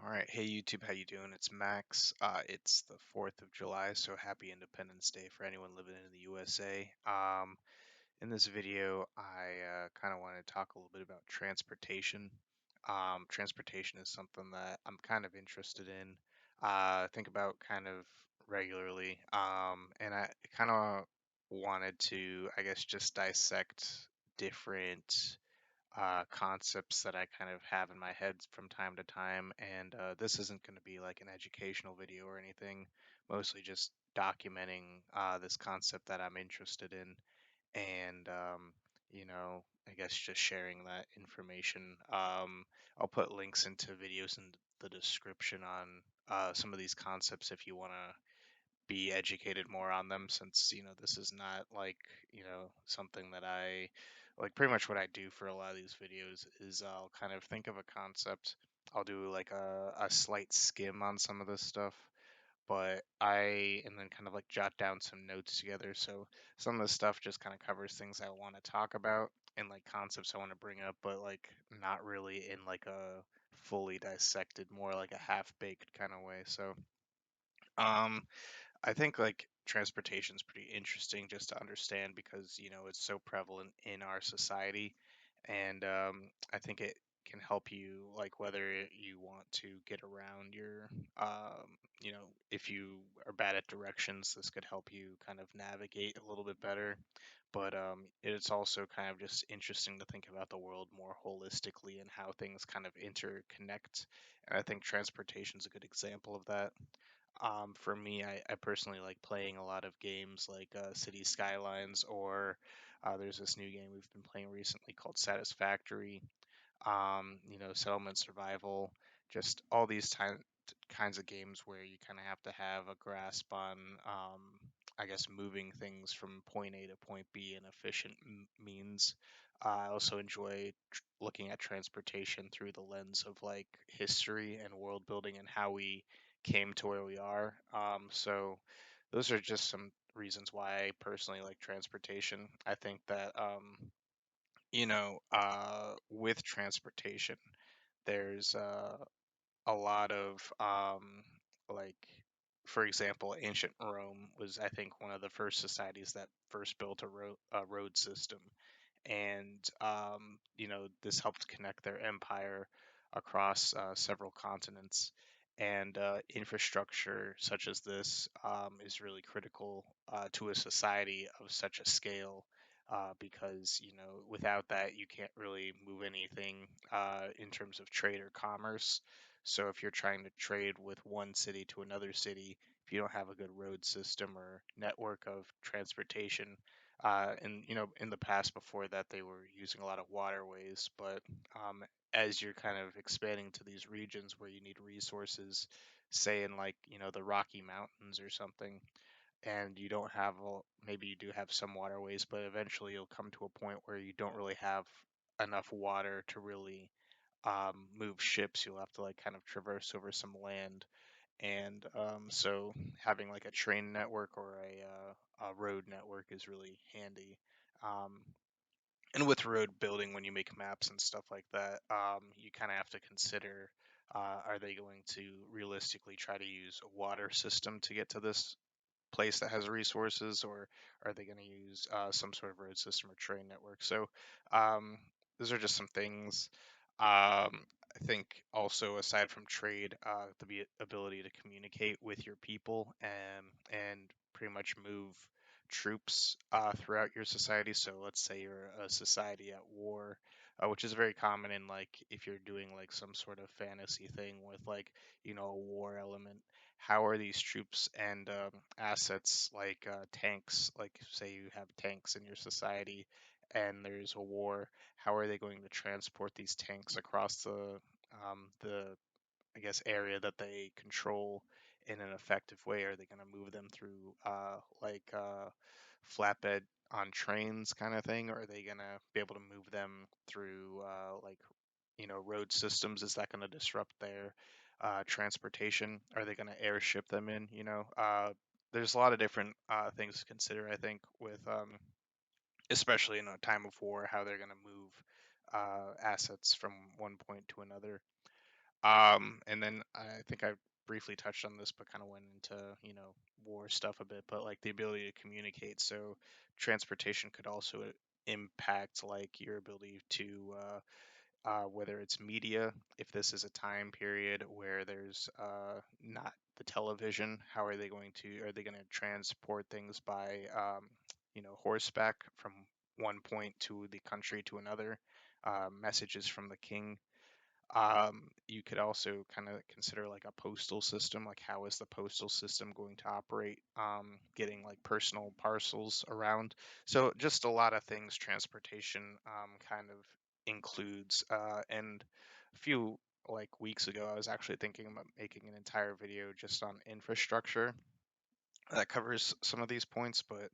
All right, hey YouTube, how you doing? It's Max. It's the 4th of July, so happy Independence Day for anyone living in the USA. In this video, I kind of want to talk a little bit about transportation. Transportation is something that I'm kind of interested in, think about kind of regularly, and I kind of wanted to, I guess, just dissect different concepts that I kind of have in my head from time to time. And this isn't going to be like an educational video or anything, mostly just documenting this concept that I'm interested in. And, I guess just sharing that information. I'll put links into videos in the description on some of these concepts if you want to be educated more on them, since this is not like something that I like. Pretty much what I do for a lot of these videos is I'll kind of think of a concept, I'll do like a slight skim on some of this stuff, but I and then kind of like jot down some notes together. So some of the stuff just kind of covers things I want to talk about and like concepts I want to bring up, but like not really in like a fully dissected, more like a half-baked kind of way. So um I think like transportation is pretty interesting just to understand because it's so prevalent in our society, and I think it can help you like whether you want to get around your if you are bad at directions, this could help you kind of navigate a little bit better. But it's also kind of just interesting to think about the world more holistically and how things kind of interconnect. And I think transportation is a good example of that. For me, I personally like playing a lot of games like City Skylines, or there's this new game we've been playing recently called Satisfactory, Settlement Survival, just all these kinds of games where you kind of have to have a grasp on, I guess, moving things from point A to point B in efficient means. I also enjoy looking at transportation through the lens of like history and world building and how we came to where we are. So those are just some reasons why I personally like transportation. I think that with transportation, there's a lot of like, for example, ancient Rome was, I think, one of the first societies that first built a road system, and this helped connect their empire across several continents. And infrastructure such as this is really critical to a society of such a scale, because without that you can't really move anything in terms of trade or commerce. So if you're trying to trade with one city to another city, if you don't have a good road system or network of transportation, and in the past before that they were using a lot of waterways, but as you're kind of expanding to these regions where you need resources, say in like the Rocky Mountains or something, and you don't have maybe you do have some waterways, but eventually you'll come to a point where you don't really have enough water to really move ships. You'll have to like kind of traverse over some land, and so having like a train network or a road network is really handy. Um, and with road building, when you make maps and stuff like that, you kind of have to consider, are they going to realistically try to use a water system to get to this place that has resources, or are they going to use some sort of road system or train network? So um, those are just some things. I think also, aside from trade, the ability to communicate with your people and pretty much move troops throughout your society. So let's say you're a society at war, which is very common in like if you're doing like some sort of fantasy thing with like a war element. How are these troops and assets like tanks, like say you have tanks in your society and there's a war, how are they going to transport these tanks across the I guess area that they control in an effective way? Are they going to move them through flatbed on trains kind of thing, or are they going to be able to move them through road systems? Is that going to disrupt their transportation? Are they going to airship them in? There's a lot of different things to consider, I think, with especially in a time of war, how they're going to move assets from one point to another. And then I think I briefly touched on this, but kind of went into, war stuff a bit, but like the ability to communicate. So transportation could also impact like your ability to whether it's media, if this is a time period where there's not the television, how are they going to transport things by, horseback from one point to the country to another, messages from the king. You could also kind of consider like a postal system, like how is the postal system going to operate, getting like personal parcels around. So just a lot of things transportation kind of includes. And a few like weeks ago, I was actually thinking about making an entire video just on infrastructure that covers some of these points, but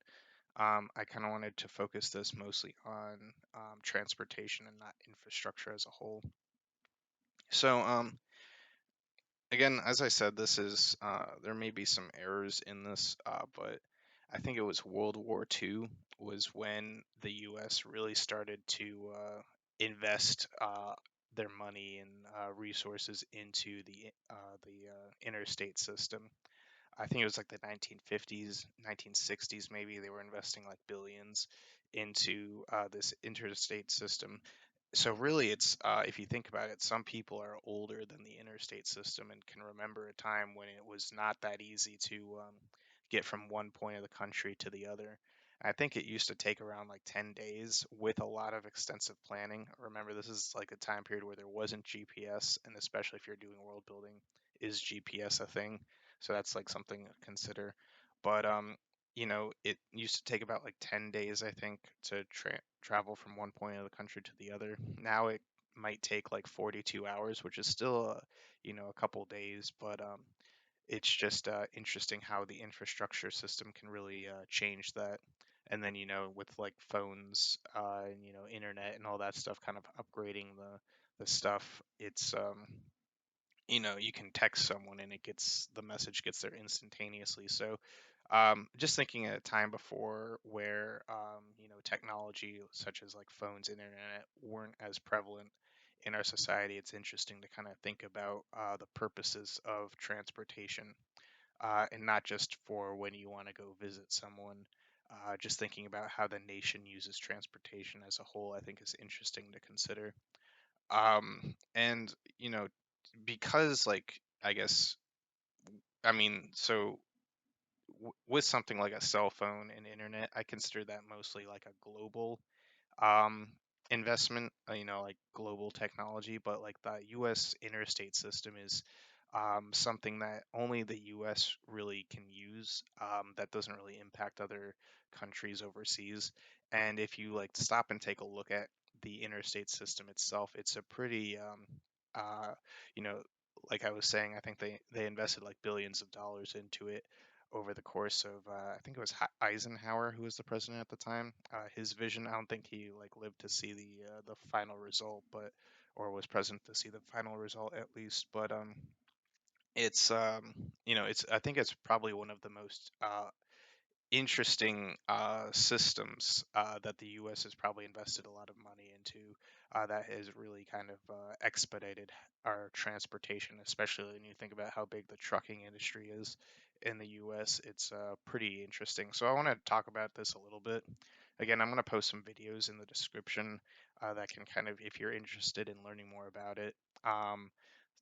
I kind of wanted to focus this mostly on transportation and not infrastructure as a whole. So, again, as I said, this is there may be some errors in this, but I think it was World War II was when the U.S. really started to invest their money and resources into the interstate system. I think it was like the 1950s, 1960s, maybe they were investing like billions into this interstate system. So really, it's if you think about it, some people are older than the interstate system and can remember a time when it was not that easy to get from one point of the country to the other. I think it used to take around like 10 days with a lot of extensive planning. Remember, this is like a time period where there wasn't GPS, and especially if you're doing world building, is GPS a thing? So that's like something to consider. But it used to take about like 10 days, I think, to travel from one point of the country to the other. Now it might take like 42 hours, which is still, a couple days, but it's just interesting how the infrastructure system can really change that. And then, with like phones and, internet and all that stuff kind of upgrading the stuff, it's you can text someone and the message gets there instantaneously. So just thinking at a time before where technology such as like phones, internet weren't as prevalent in our society, it's interesting to kind of think about the purposes of transportation, and not just for when you want to go visit someone. Just thinking about how the nation uses transportation as a whole, I think is interesting to consider. And because like I guess I mean so with something like a cell phone and internet, I consider that mostly like a global um, investment, like global technology, but like the U.S. interstate system is something that only the U.S. really can use. That doesn't really impact other countries overseas. And if you like stop and take a look at the interstate system itself, it's a pretty, you know, like I was saying, I think they invested like billions of dollars into it over the course of I think it was Eisenhower who was the president at the time. His vision, I don't think he like lived to see the final result, but or was present to see the final result at least. But it's it's I think it's probably one of the most interesting systems that the U.S. has probably invested a lot of money into, that has really kind of expedited our transportation, especially when you think about how big the trucking industry is in the U.S. It's pretty interesting. So I want to talk about this a little bit. Again, I'm going to post some videos in the description that can kind of, if you're interested in learning more about it.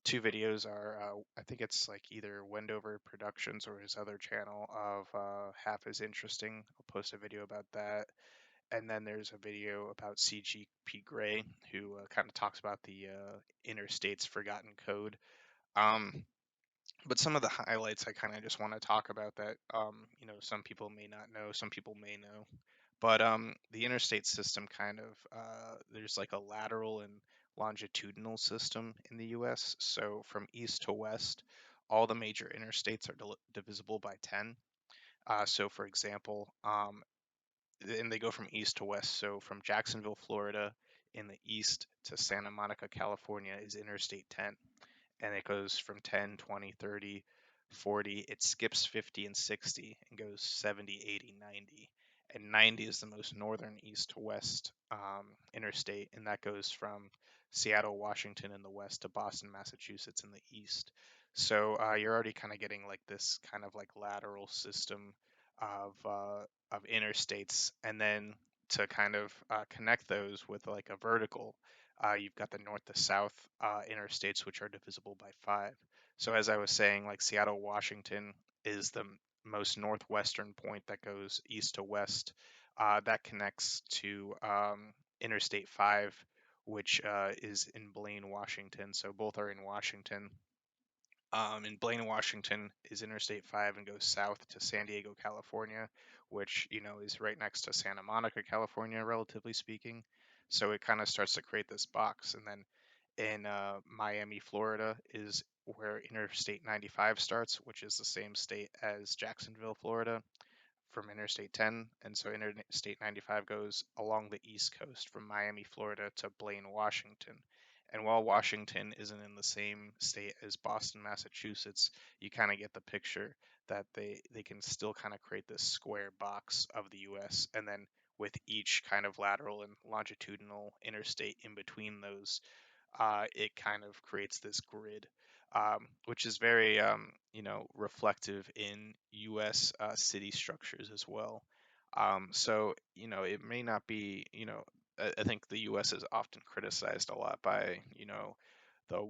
Two videos are I think it's like either Wendover Productions or his other channel of Half as Interesting. I'll post a video about that. And then there's a video about CGP Grey, who kind of talks about the Interstate's Forgotten Code. Um, but some of the highlights I kind of just want to talk about that some people may not know, some people may know. But the interstate system kind of there's like a lateral and longitudinal system in the U.S. So from east to west, all the major interstates are divisible by 10. So for example, and they go from east to west. So from Jacksonville, Florida, in the east to Santa Monica, California, is Interstate 10, and it goes from 10, 20, 30, 40. It skips 50 and 60 and goes 70, 80, 90. And 90 is the most northern east to west interstate, and that goes from Seattle, Washington in the west to Boston, Massachusetts in the east. So you're already kind of getting like this kind of like lateral system of interstates, and then to kind of connect those with like a vertical, you've got the north to south interstates, which are divisible by 5. So as I was saying, like Seattle, Washington is the most northwestern point that goes east to west. That connects to Interstate 5, which is in Blaine, Washington. So both are in Washington. In Blaine, Washington is Interstate 5 and goes south to San Diego, California, which, is right next to Santa Monica, California, relatively speaking. So it kind of starts to create this box. And then in Miami, Florida is where Interstate 95 starts, which is the same state as Jacksonville, Florida, from Interstate 10. And so Interstate 95 goes along the East Coast from Miami, Florida to Blaine, Washington. And while Washington isn't in the same state as Boston, Massachusetts, you kind of get the picture that they can still kind of create this square box of the US. And then with each kind of lateral and longitudinal interstate in between those, it kind of creates this grid, which is very, reflective in U.S. City structures as well. So, it may not be, I think the U.S. is often criticized a lot by, the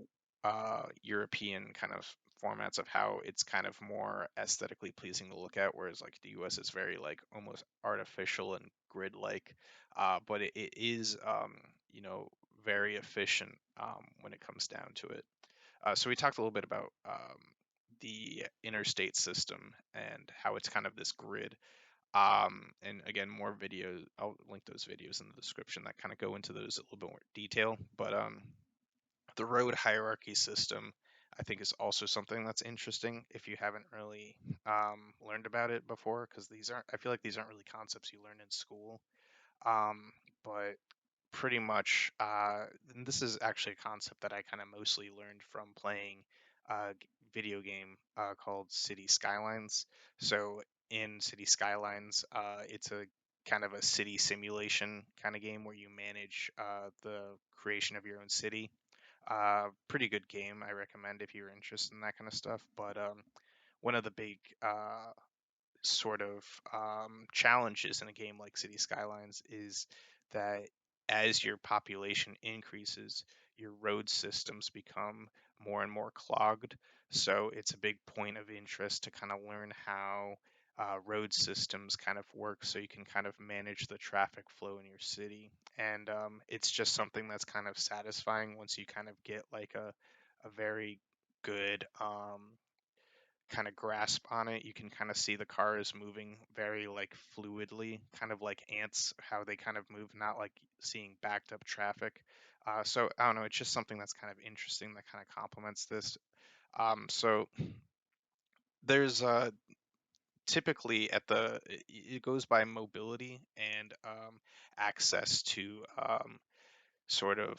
European kind of formats of how it's kind of more aesthetically pleasing to look at, whereas like the U.S. is very like almost artificial and grid-like, but it is, very efficient when it comes down to it. So we talked a little bit about the interstate system and how it's kind of this grid. And again, more videos. I'll link those videos in the description that kind of go into those a little bit more detail. But the road hierarchy system, I think, is also something that's interesting if you haven't really learned about it before, because I feel like these aren't really concepts you learn in school. But pretty much, and this is actually a concept that I kind of mostly learned from playing a video game called City Skylines. So in City Skylines, it's a kind of a city simulation kind of game where you manage the creation of your own city. Pretty good game. I recommend if you're interested in that kind of stuff. But one of the big sort of challenges in a game like City Skylines is that as your population increases, your road systems become more and more clogged. So it's a big point of interest to kind of learn how road systems kind of work so you can kind of manage the traffic flow in your city. And it's just something that's kind of satisfying once you kind of get like a very good kind of grasp on it. You can kind of see the cars moving very like fluidly, kind of like ants, how they kind of move, not like seeing backed up traffic. So I don't know, it's just something that's kind of interesting that kind of complements this. So there's typically it goes by mobility and access to sort of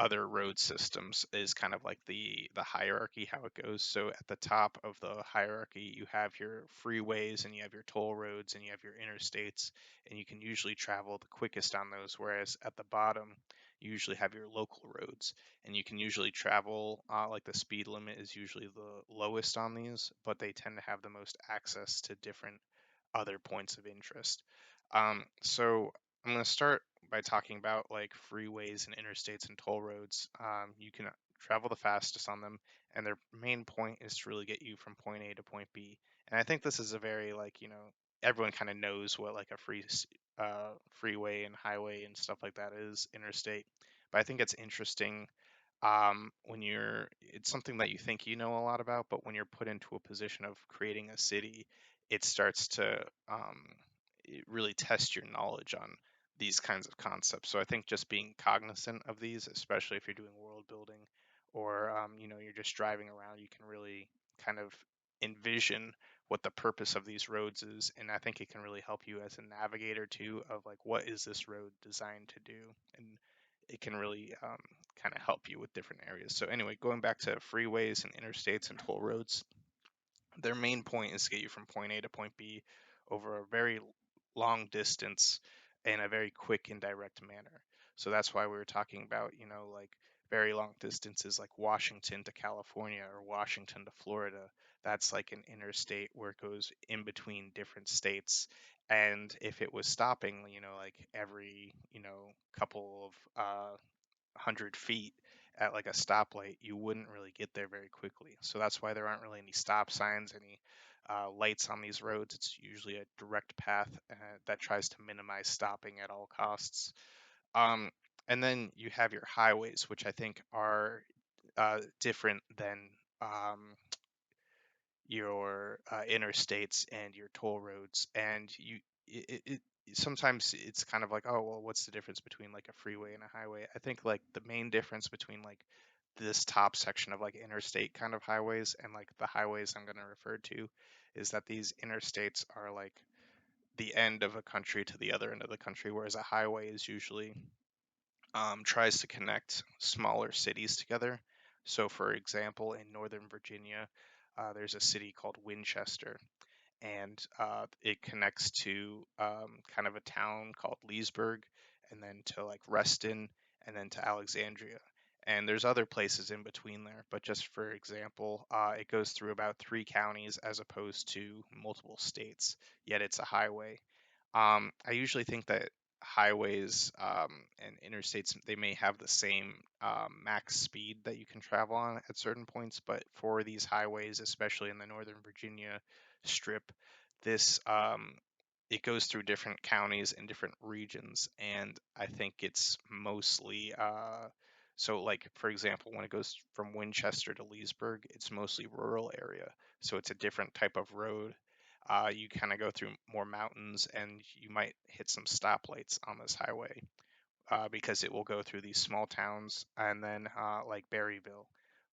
other road systems is kind of like the hierarchy, how it goes. So at the top of the hierarchy you have your freeways and you have your toll roads and you have your interstates, and you can usually travel the quickest on those, whereas at the bottom you usually have your local roads, and you can usually travel like the speed limit is usually the lowest on these, but they tend to have the most access to different other points of interest. So I'm going to start by talking about like freeways and interstates and toll roads. You can travel the fastest on them, and their main point is to really get you from point A to point B. And I think this is a very like, everyone kind of knows what like a freeway and highway and stuff like that is, interstate. But I think it's interesting when it's something that you think you know a lot about, but when you're put into a position of creating a city, it starts to really test your knowledge on these kinds of concepts. So I think just being cognizant of these, especially if you're doing world building or you're just driving around, you can really kind of envision what the purpose of these roads is, and I think it can really help you as a navigator too, of like what is this road designed to do, and it can really kind of help you with different areas. So anyway, going back to freeways and interstates and toll roads, their main point is to get you from point A to point B over a very long distance in a very quick and direct manner. So that's why we were talking about, like very long distances like Washington to California or Washington to Florida. That's like an interstate where it goes in between different states. And if it was stopping, like every, couple of 100 feet at like a stoplight, you wouldn't really get there very quickly. So that's why there aren't really any stop signs, any lights on these roads. It's usually a direct path that tries to minimize stopping at all costs. Um, and then you have your highways, which I think are different than um, your interstates and your toll roads. And it sometimes it's kind of like, oh well, what's the difference between like a freeway and a highway? I think like the main difference between like this top section of like interstate kind of highways and like the highways I'm going to refer to is that these interstates are like the end of a country to the other end of the country, whereas a highway is usually tries to connect smaller cities together. So, for example, in Northern Virginia, there's a city called Winchester, and it connects to kind of a town called Leesburg, and then to like Reston, and then to Alexandria. And there's other places in between there, but just for example, it goes through about 3 counties as opposed to multiple states, yet it's a highway. I usually think that highways and interstates, they may have the same max speed that you can travel on at certain points, but for these highways, especially in the Northern Virginia strip, this it goes through different counties and different regions, and I think it's mostly so like for example, when it goes from Winchester to Leesburg, it's mostly rural area, so it's a different type of road. You kind of go through more mountains, and you might hit some stoplights on this highway because it will go through these small towns, and then like Berryville.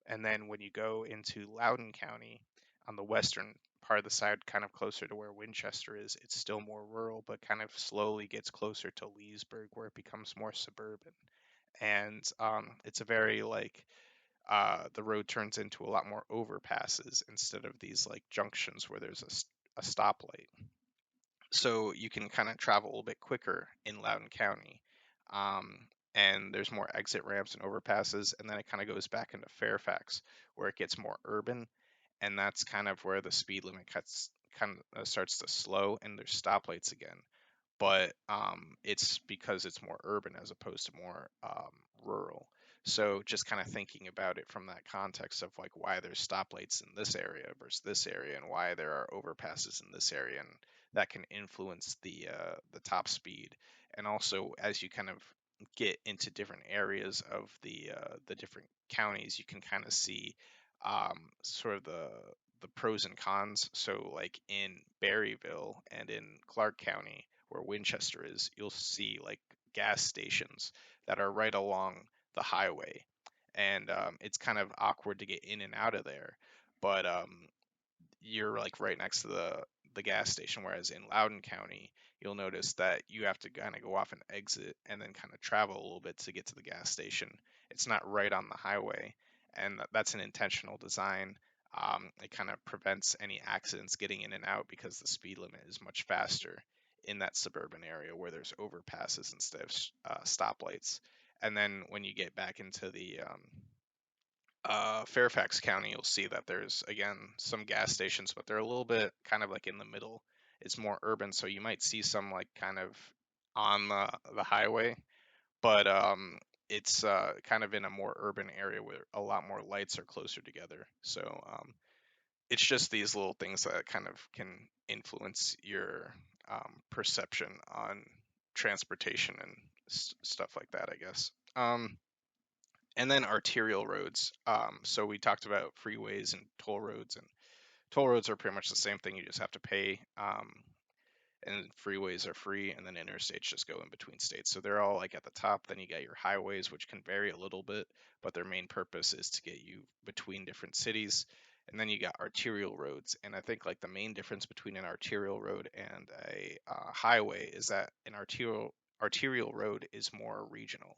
And then when you go into Loudoun County on the western part of the side, kind of closer to where Winchester is, it's still more rural, but kind of slowly gets closer to Leesburg, where it becomes more suburban. And it's a very like the road turns into a lot more overpasses instead of these like junctions where there's a stoplight. So you can kind of travel a little bit quicker in Loudoun County. And there's more exit ramps and overpasses, and then it kind of goes back into Fairfax where it gets more urban, and that's kind of where the speed limit cuts kind of starts to slow, and there's stoplights again, but it's because it's more urban as opposed to more rural. So just kind of thinking about it from that context of like why there's stoplights in this area versus this area, and why there are overpasses in this area, and that can influence the top speed. And also as you kind of get into different areas of the different counties, you can kind of see sort of the pros and cons. So like in Berryville and in Clark County, where Winchester is, you'll see like gas stations that are right along the highway, and it's kind of awkward to get in and out of there. But you're like right next to the gas station. Whereas in Loudoun County, you'll notice that you have to kind of go off an exit and then kind of travel a little bit to get to the gas station. It's not right on the highway, and that's an intentional design. It kind of prevents any accidents getting in and out because the speed limit is much faster in that suburban area where there's overpasses instead of stoplights. And then when you get back into the Fairfax County, you'll see that there's again some gas stations, but they're a little bit kind of like in the middle. It's more urban, so you might see some like kind of on the highway, but it's kind of in a more urban area where a lot more lights are closer together. So it's just these little things that kind of can influence your perception on transportation and stuff like that, I guess. And then arterial roads. So we talked about freeways and toll roads, and toll roads are pretty much the same thing. You just have to pay, and freeways are free, and then interstates just go in between states. So they're all like at the top. Then you got your highways, which can vary a little bit, but their main purpose is to get you between different cities. And then you got arterial roads, and I think like the main difference between an arterial road and a highway is that an arterial road is more regional.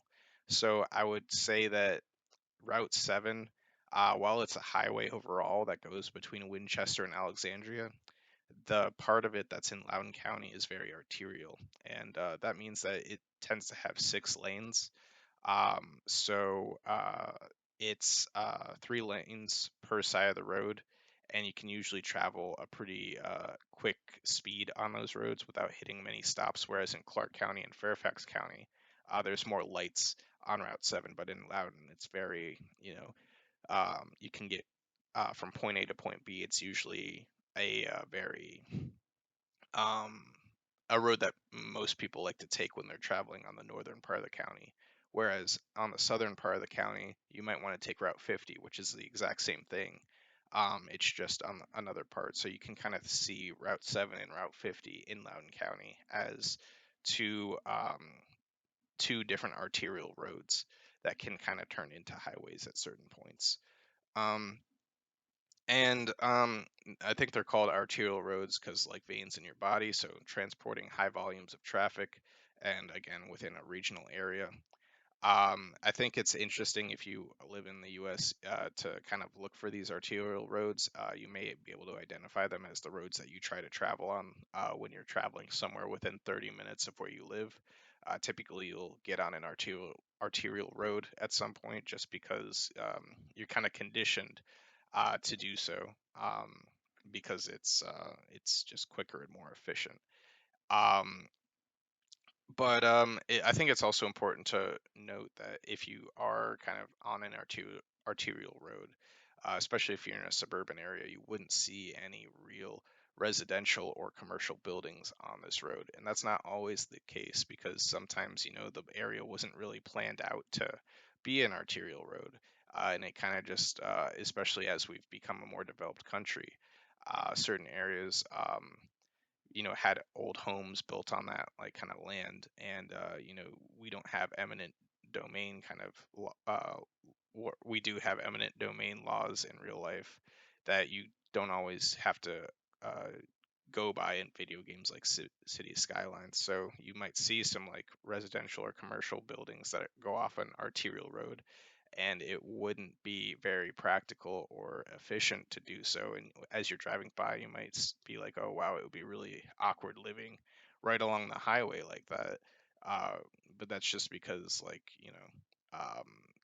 So I would say that Route 7, while it's a highway overall that goes between Winchester and Alexandria, the part of it that's in Loudoun County is very arterial. And that means that it tends to have 6 lanes. So it's 3 lanes per side of the road, and you can usually travel a pretty quick speed on those roads without hitting many stops. Whereas in Clark County and Fairfax County, there's more lights on Route 7, but in Loudoun, it's very, you can get from point A to point B. It's usually very um, a road that most people like to take when they're traveling on the northern part of the county. Whereas on the southern part of the county, you might want to take Route 50, which is the exact same thing. It's just on another part. So you can kind of see Route 7 and Route 50 in Loudoun County as two two different arterial roads that can kind of turn into highways at certain points. Um, and I think they're called arterial roads because, like, veins in your body, so transporting high volumes of traffic, and again, within a regional area. I think it's interesting if you live in the U.S. To kind of look for these arterial roads. You may be able to identify them as the roads that you try to travel on when you're traveling somewhere within 30 minutes of where you live. Typically, you'll get on an arterial road at some point just because you're kind of conditioned to do so um, because it's just quicker and more efficient. Um, but I think it's also important to note that if you are kind of on an arterial road, especially if you're in a suburban area, you wouldn't see any real residential or commercial buildings on this road. And that's not always the case because sometimes, the area wasn't really planned out to be an arterial road. And it kind of just, especially as we've become a more developed country, certain areas had old homes built on that like kind of land, and we don't have eminent domain kind of we do have eminent domain laws in real life that you don't always have to uh, go by in video games like City Skylines. So you might see some like residential or commercial buildings that go off an arterial road, and it wouldn't be very practical or efficient to do so. And as you're driving by, you might be like, "Oh wow, it would be really awkward living right along the highway like that." Uh, but that's just because, like,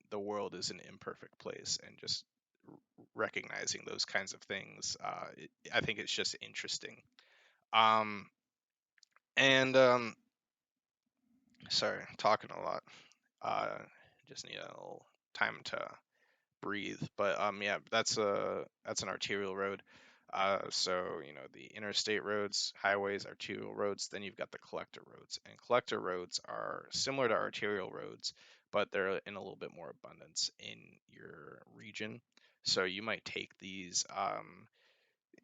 the world is an imperfect place, and just recognizing those kinds of things, I think it's just interesting. Um, and Sorry, I'm talking a lot. Uh, just need a little time to breathe. But yeah, that's an arterial road. So the interstate roads, highways, arterial roads. Then you've got the collector roads, and collector roads are similar to arterial roads, but they're in a little bit more abundance in your region. So you might take these.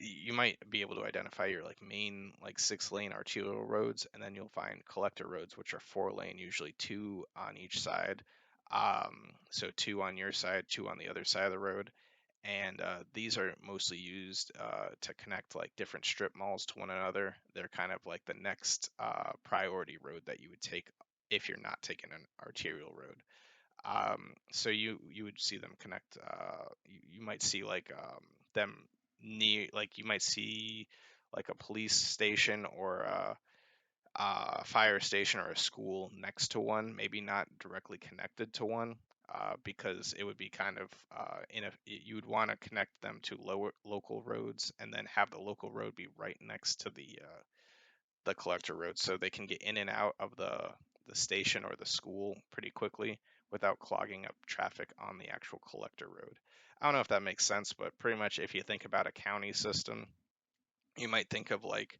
You might be able to identify your like main like 6-lane arterial roads, and then you'll find collector roads, which are 4-lane, usually two on each side. So two on your side, two on the other side of the road, and these are mostly used to connect like different strip malls to one another. They're kind of like the next priority road that you would take if you're not taking an arterial road. So you would see them connect. You might see like them near, like you might see like a police station or a fire station or a school next to one, maybe not directly connected to one, because it would be kind of you would want to connect them to lower local roads and then have the local road be right next to the collector road, so they can get in and out of the station or the school pretty quickly without clogging up traffic on the actual collector road. I don't know if that makes sense, but pretty much if you think about a county system, you might think of like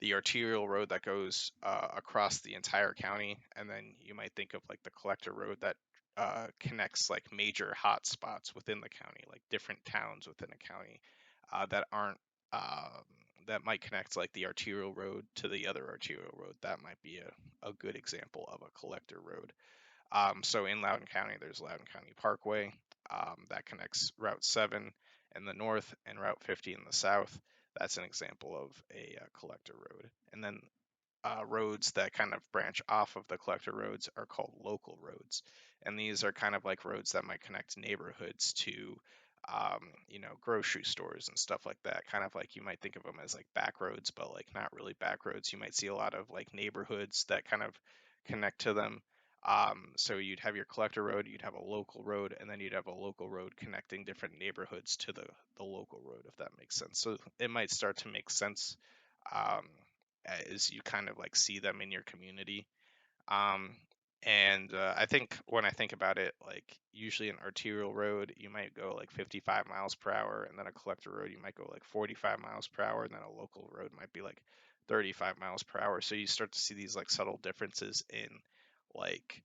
the arterial road that goes across the entire county, and then you might think of like the collector road that connects like major hot spots within the county, like different towns within a county that aren't um, that might connect like the arterial road to the other arterial road. That might be a good example of a collector road. So in Loudoun County, there's Loudoun County Parkway that connects Route 7 in the north and Route 50 in the south. That's an example of a collector road. And then roads that kind of branch off of the collector roads are called local roads. And these are kind of like roads that might connect neighborhoods to, grocery stores and stuff like that. Kind of like you might think of them as like back roads, but like not really back roads. You might see a lot of like neighborhoods that kind of connect to them. So you'd have your collector road, you'd have a local road, and then you'd have a local road connecting different neighborhoods to the local road, if that makes sense. So it might start to make sense um, as you kind of like see them in your community. Um, and I think when I think about it, like usually an arterial road, you might go like 55 miles per hour, and then a collector road, you might go like 45 miles per hour, and then a local road might be like 35 miles per hour. So you start to see these like subtle differences in like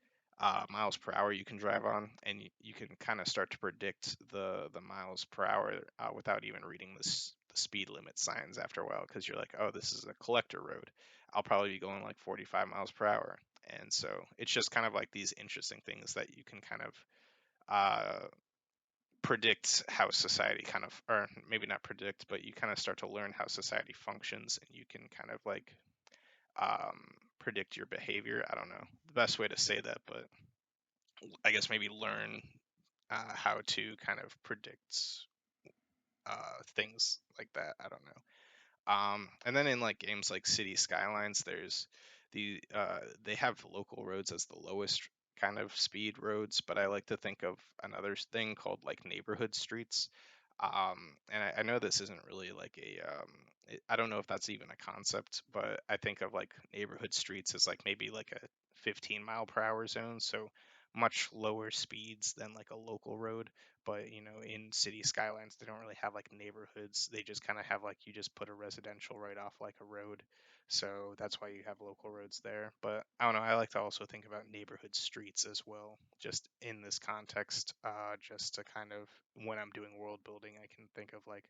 miles per hour you can drive on, and you can kind of start to predict the miles per hour without even reading the speed limit signs after a while, because you're like, oh, this is a collector road. I'll probably be going like 45 miles per hour. And so it's just kind of like these interesting things that you can kind of predict how society kind of, or maybe not predict, but you kind of start to learn how society functions, and you can kind of like um, predict your behavior. I don't know the best way to say that, but I guess maybe learn how to kind of predict things like that. I don't know. And then in like games like City Skylines, there's they have local roads as the lowest kind of speed roads, but I like to think of another thing called like neighborhood streets. And I know this isn't really like I don't know if that's even a concept, but I think of like neighborhood streets as like maybe like a 15 mile per hour zone, so much lower speeds than like a local road. But in City Skylines, they don't really have like neighborhoods. They just kind of have like you just put a residential right off like a road. So that's why you have local roads there. But I don't know. I like to also think about neighborhood streets as well, just in this context, just to kind of, when I'm doing world building, I can think of like,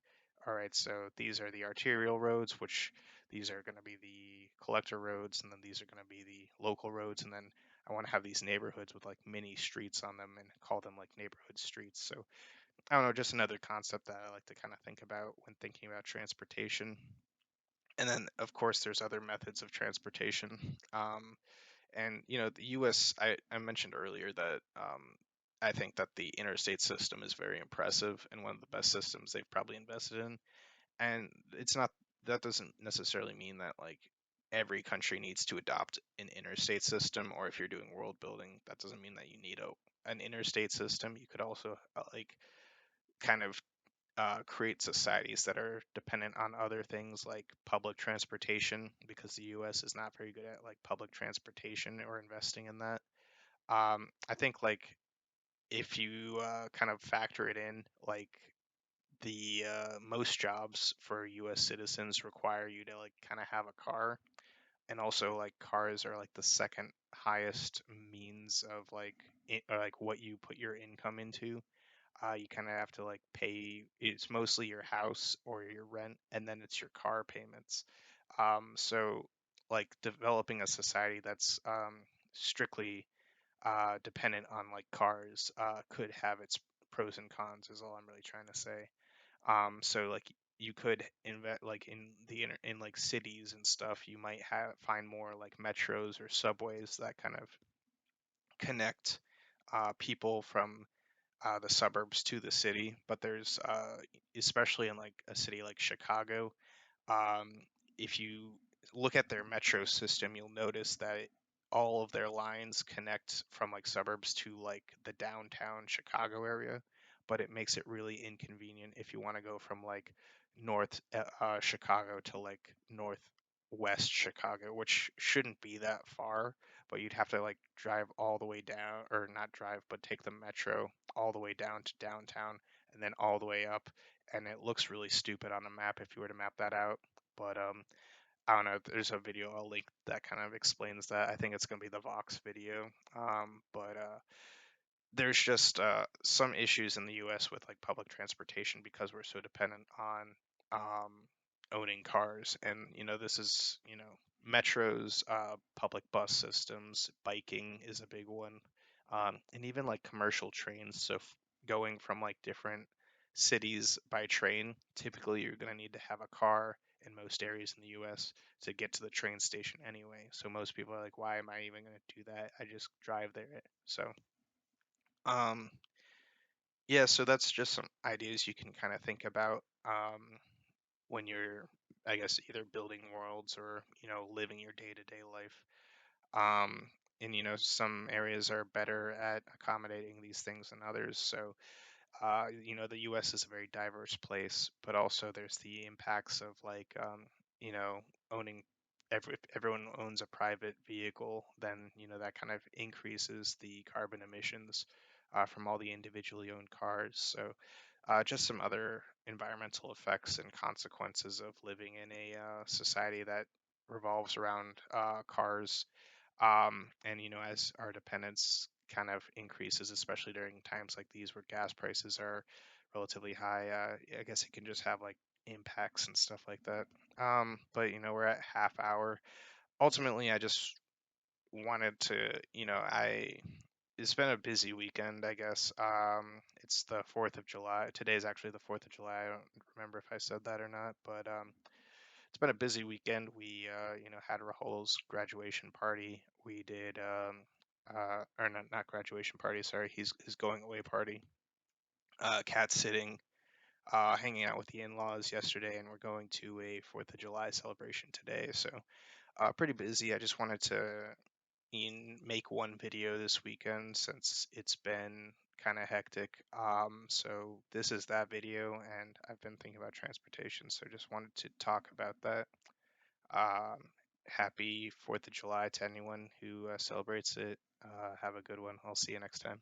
all right, so these are the arterial roads, which these are going to be the collector roads, and then these are going to be the local roads, and then I want to have these neighborhoods with like mini streets on them and call them like neighborhood streets. So I don't know, just another concept that I like to kind of think about when thinking about transportation. And then, of course, there's other methods of transportation. And the U.S. I mentioned earlier that I think that the interstate system is very impressive and one of the best systems they've probably invested in. And it's not that doesn't necessarily mean that like every country needs to adopt an interstate system, or if you're doing world building, that doesn't mean that you need an interstate system. You could also like kind of create societies that are dependent on other things like public transportation, because the US is not very good at like public transportation or investing in that. I think like if you kind of factor it in, like the most jobs for US citizens require you to like kind of have a car, and also like cars are like the second highest means of like or like what you put your income into. You kind of have to like pay. It's mostly your house or your rent, and then it's your car payments. So like developing a society that's strictly dependent on like cars could have its pros and cons. Is all I'm really trying to say. So like you could invest like in in like cities and stuff. You might have find more like metros or subways that kind of connect people from the suburbs to the city. But there's especially in like a city like Chicago, um, if you look at their metro system, you'll notice that all of their lines connect from like suburbs to like the downtown Chicago area, but it makes it really inconvenient if you want to go from like north Chicago to like northwest Chicago, which shouldn't be that far, but you'd have to like drive all the way down, or not drive, but take the metro all the way down to downtown and then all the way up, and it looks really stupid on a map if you were to map that out. But I don't know. There's a video I'll link that kind of explains that. I think it's gonna be the Vox video. But there's just some issues in the U.S. with like public transportation because we're so dependent on um, owning cars, and this is metros, public bus systems, biking is a big one, and even like commercial trains. So going from like different cities by train, typically you're going to need to have a car in most areas in the U.S. to get to the train station anyway. So most people are like, why am I even going to do that? I just drive there. So um, yeah, so that's just some ideas you can kind of think about when you're, I guess, either building worlds or living your day-to-day life. and some areas are better at accommodating these things than others. So the U.S. is a very diverse place, but also there's the impacts of like, owning. If everyone owns a private vehicle, then that kind of increases the carbon emissions from all the individually owned cars. So, just some other environmental effects and consequences of living in a society that revolves around cars, and as our dependence kind of increases, especially during times like these where gas prices are relatively high, I guess it can just have like impacts and stuff like that. But we're at half hour. Ultimately, I just wanted to, it's been a busy weekend, I guess. It's the 4th of July. Today's actually the 4th of July. I don't remember if I said that or not, but it's been a busy weekend. We, had Rahul's graduation party. We did, or not graduation party. Sorry, his going away party. Cat sitting, hanging out with the in-laws yesterday, and we're going to a 4th of July celebration today. So, pretty busy. I just wanted to make one video this weekend since it's been kind of hectic. So this is that video, and I've been thinking about transportation, so just wanted to talk about that. Um, Happy 4th of July to anyone who celebrates it. Have a good one. I'll see you next time.